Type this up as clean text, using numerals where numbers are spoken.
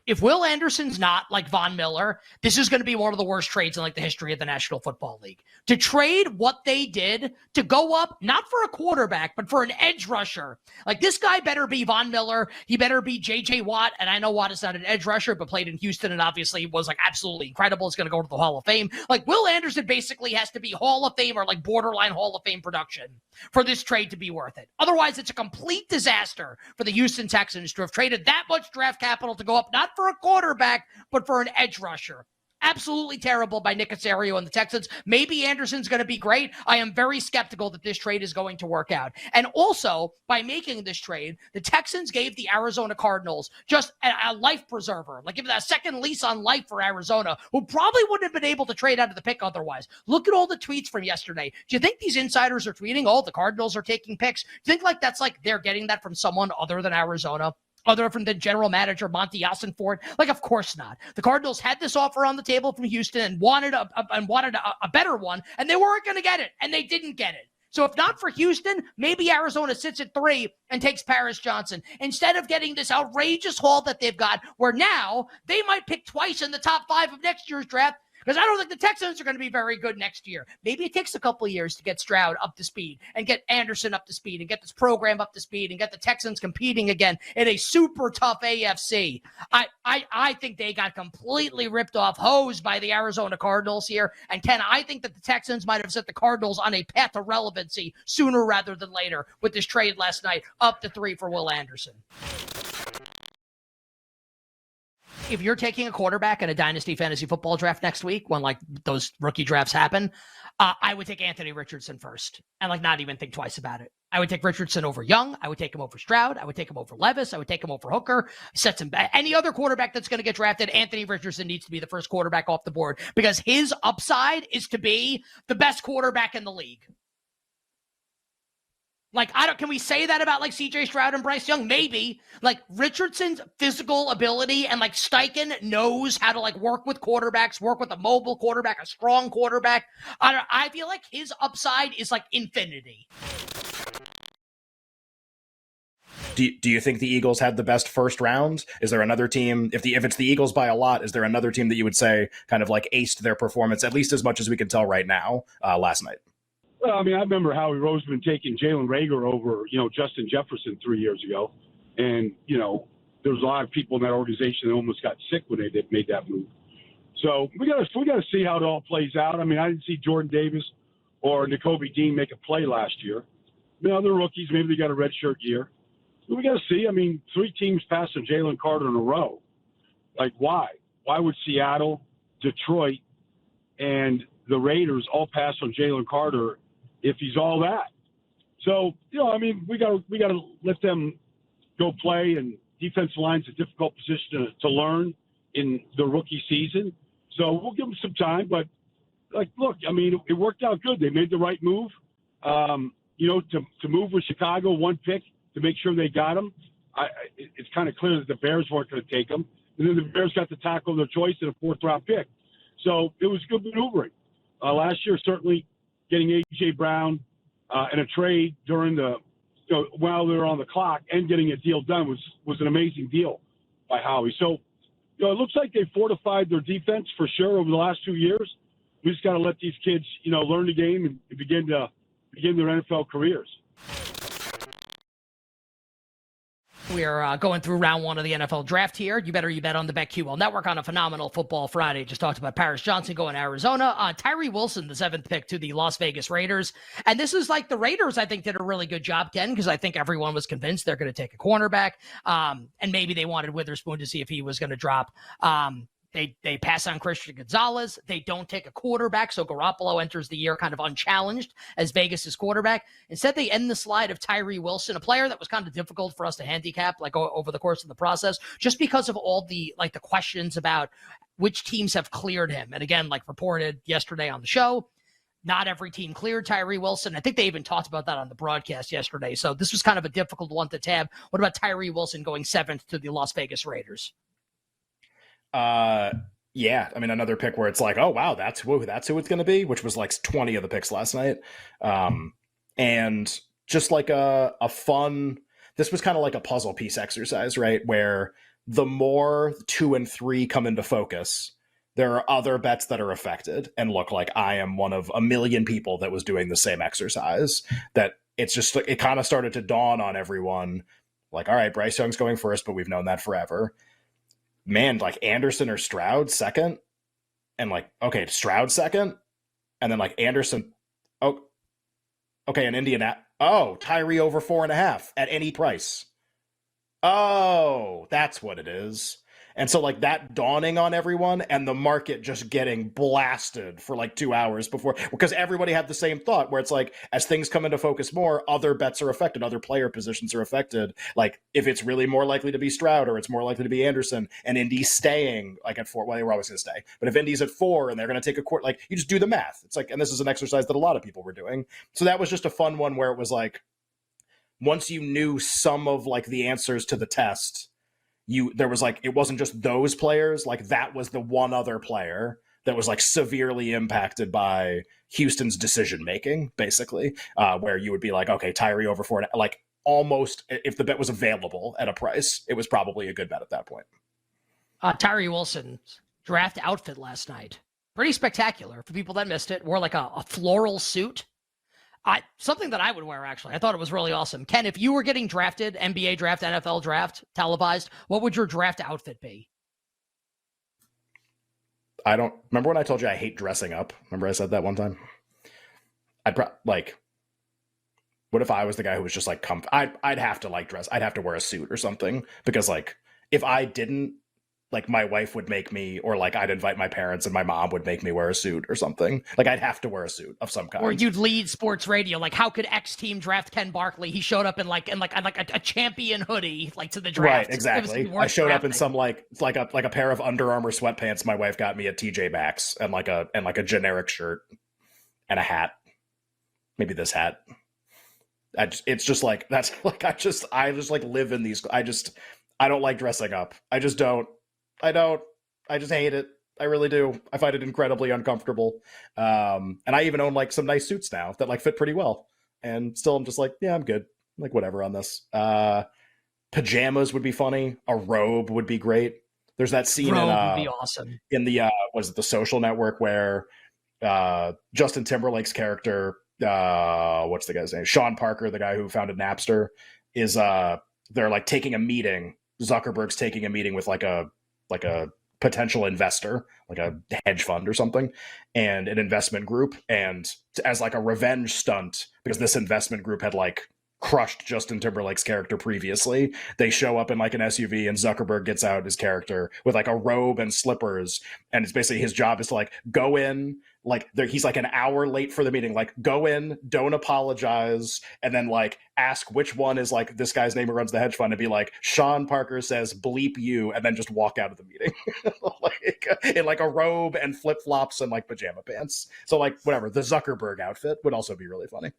if Will Anderson's not like Von Miller, this is going to be one of the worst trades in like the history of the National Football League. To trade what they did to go up, not for a quarterback, but for an edge rusher. Like, this guy better be Von Miller. He better be J.J. Watt. And I know Watt is not an edge rusher, but played in Houston and obviously was like absolutely incredible. Is going to go to the Hall of Fame. Like, Will Anderson basically has to be Hall of Fame or like borderline Hall of Fame production for this trade to be worth it. Otherwise, it's a complete disaster for the Houston Texans to have traded that much draft capital to go up, not for a quarterback, but for an edge rusher. Absolutely terrible by Nick Caserio and the Texans. Maybe Anderson's going to be great. I am very skeptical that this trade is going to work out. And also, by making this trade, the Texans gave the Arizona Cardinals just a life preserver, like give it a second lease on life for Arizona, who probably wouldn't have been able to trade out of the pick otherwise. Look at all the tweets from yesterday. Do you think these insiders are tweeting, oh, the Cardinals are taking picks? Do you think like that's like they're getting that from someone other than Arizona? Other from the general manager, Monty Ossenford? Like, of course not. The Cardinals had this offer on the table from Houston and wanted a better one, and they weren't going to get it, and they didn't get it. So if not for Houston, maybe Arizona sits at 3 and takes Paris Johnson instead of getting this outrageous haul that they've got, where now they might pick twice in the top 5 of next year's draft. Because I don't think the Texans are going to be very good next year. Maybe it takes a couple of years to get Stroud up to speed and get Anderson up to speed and get this program up to speed and get the Texans competing again in a super tough AFC. I think they got completely ripped off, hosed by the Arizona Cardinals here. And Ken, I think that the Texans might have set the Cardinals on a path to relevancy sooner rather than later with this trade last night up to 3 for Will Anderson. If you're taking a quarterback in a dynasty fantasy football draft next week, when like those rookie drafts happen, I would take Anthony Richardson first and like not even think twice about it. I would take Richardson over Young. I would take him over Stroud. I would take him over Levis. I would take him over Hooker. Sets him back. Any other quarterback that's going to get drafted, Anthony Richardson needs to be the first quarterback off the board because his upside is to be the best quarterback in the league. Like, can we say that about like CJ Stroud and Bryce Young? Maybe. Like, Richardson's physical ability and like Steichen knows how to like work with quarterbacks, work with a mobile quarterback, a strong quarterback. I feel like his upside is like infinity. Do you think the Eagles had the best first round? Is there another team, if it's the Eagles by a lot, is there another team that you would say kind of like aced their performance, at least as much as we can tell right now, last night? Well, I mean, I remember Howie Roseman taking Jalen Reagor over, Justin Jefferson 3 years ago. And, there was a lot of people in that organization that almost got sick when they made that move. So we got to see how it all plays out. I mean, I didn't see Jordan Davis or Nakobe Dean make a play last year. They're rookies. Maybe they got a redshirt year. But we got to see. I mean, 3 teams passed on Jalen Carter in a row. Like, why? Why would Seattle, Detroit, and the Raiders all pass on Jalen Carter if he's all that? So, I mean, we got to let them go play, and defensive line's a difficult position to learn in the rookie season. So we'll give them some time, but look, I mean, it worked out good. They made the right move, to move with Chicago 1 pick to make sure they got him. It's kind of clear that the Bears weren't going to take him. And then the Bears got the tackle of their choice in a 4th round pick. So it was good maneuvering. Last year, certainly getting A.J. Brown and a trade during while they were on the clock and getting a deal done was an amazing deal by Howie. So, it looks like they fortified their defense for sure over the last 2 years. We just got to let these kids, learn the game and begin their NFL careers. We are going through round 1 of the NFL draft here. You bet on the BetQL Network on a phenomenal Football Friday. Just talked about Paris Johnson going to Arizona. Tyree Wilson, the 7th pick to the Las Vegas Raiders. And this is like the Raiders, I think, did a really good job, Ken, because I think everyone was convinced they're going to take a cornerback. And maybe they wanted Witherspoon to see if he was going to drop. They pass on Christian Gonzalez. They don't take a quarterback, so Garoppolo enters the year kind of unchallenged as Vegas' quarterback. Instead, they end the slide of Tyree Wilson, a player that was kind of difficult for us to handicap like over the course of the process, just because of all the the questions about which teams have cleared him. And again, like reported yesterday on the show, not every team cleared Tyree Wilson. I think they even talked about that on the broadcast yesterday. So this was kind of a difficult one to tab. What about Tyree Wilson going 7th to the Las Vegas Raiders? Yeah, I mean, another pick where it's like, oh wow, that's who it's going to be, which was like 20 of the picks last night. And just like a fun, this was kind of like a puzzle piece exercise, right? Where the more 2 and 3 come into focus, there are other bets that are affected. And look, like I am one of a million people that was doing the same exercise. That it's just, it kind of started to dawn on everyone, like, all right, Bryce Young's going first, but we've known that forever. Man, like Anderson or Stroud second, and like, okay, Stroud second, and then like Anderson, oh, okay, and Tyree over 4.5 at any price. Oh, that's what it is. And so like that dawning on everyone and the market just getting blasted for like 2 hours before, because everybody had the same thought where it's like, as things come into focus more, other bets are affected, other player positions are affected. Like if it's really more likely to be Stroud or it's more likely to be Anderson, and Indy's staying like at 4, well, they were always going to stay. But if Indy's at 4 and they're going to take a quarter, like you just do the math. It's like, and this is an exercise that a lot of people were doing. So that was just a fun one where it was like, once you knew some of like the answers to the test, there was like, it wasn't just those players, like that was the one other player that was like severely impacted by Houston's decision making, basically, where you would be like, okay, Tyree over 4, like almost, if the bet was available at a price, it was probably a good bet at that point. Tyree Wilson's draft outfit last night, pretty spectacular. For people that missed it, wore like a floral suit. Something that I would wear, actually. I thought it was really awesome. Ken, if you were getting drafted, NBA draft, NFL draft, televised, what would your draft outfit be? I don't remember when I told you I hate dressing up. Remember I said that one time? Like, what if I was the guy who was just like, I'd have to like dress. I'd have to wear a suit or something, because like, if I didn't, like my wife would make me, or like I'd invite my parents and my mom would make me wear a suit or something. Like I'd have to wear a suit of some kind. Or you'd lead sports radio. Like, how could X team draft Ken Barkley? He showed up in a champion hoodie, like to the draft. Right, exactly. I showed up in some like a pair of Under Armour sweatpants my wife got me at TJ Maxx, and like a generic shirt and a hat. Maybe this hat. It's just like, that's like, I just like live in these. I don't like dressing up. I just hate it. I really do. I find it incredibly uncomfortable. And I even own like some nice suits now that like fit pretty well. And still I'm just like, yeah, I'm good. Like whatever on this. Pajamas would be funny. A robe would be great. There's that scene would be awesome. In the was it The Social Network, where Justin Timberlake's character, what's the guy's name? Sean Parker, the guy who founded Napster, is they're like taking a meeting. Zuckerberg's taking a meeting with like a potential investor, like a hedge fund or something, and an investment group. And as like a revenge stunt, because this investment group had like crushed Justin Timberlake's character previously, they show up in like an SUV, and Zuckerberg gets out his character with like a robe and slippers. And it's basically his job is to like go in, like he's like an hour late for the meeting, like go in, don't apologize, and then like ask which one is like this guy's name who runs the hedge fund, and be like, Sean Parker says bleep you, and then just walk out of the meeting like in like a robe and flip-flops and like pajama pants. So like whatever, the Zuckerberg outfit would also be really funny.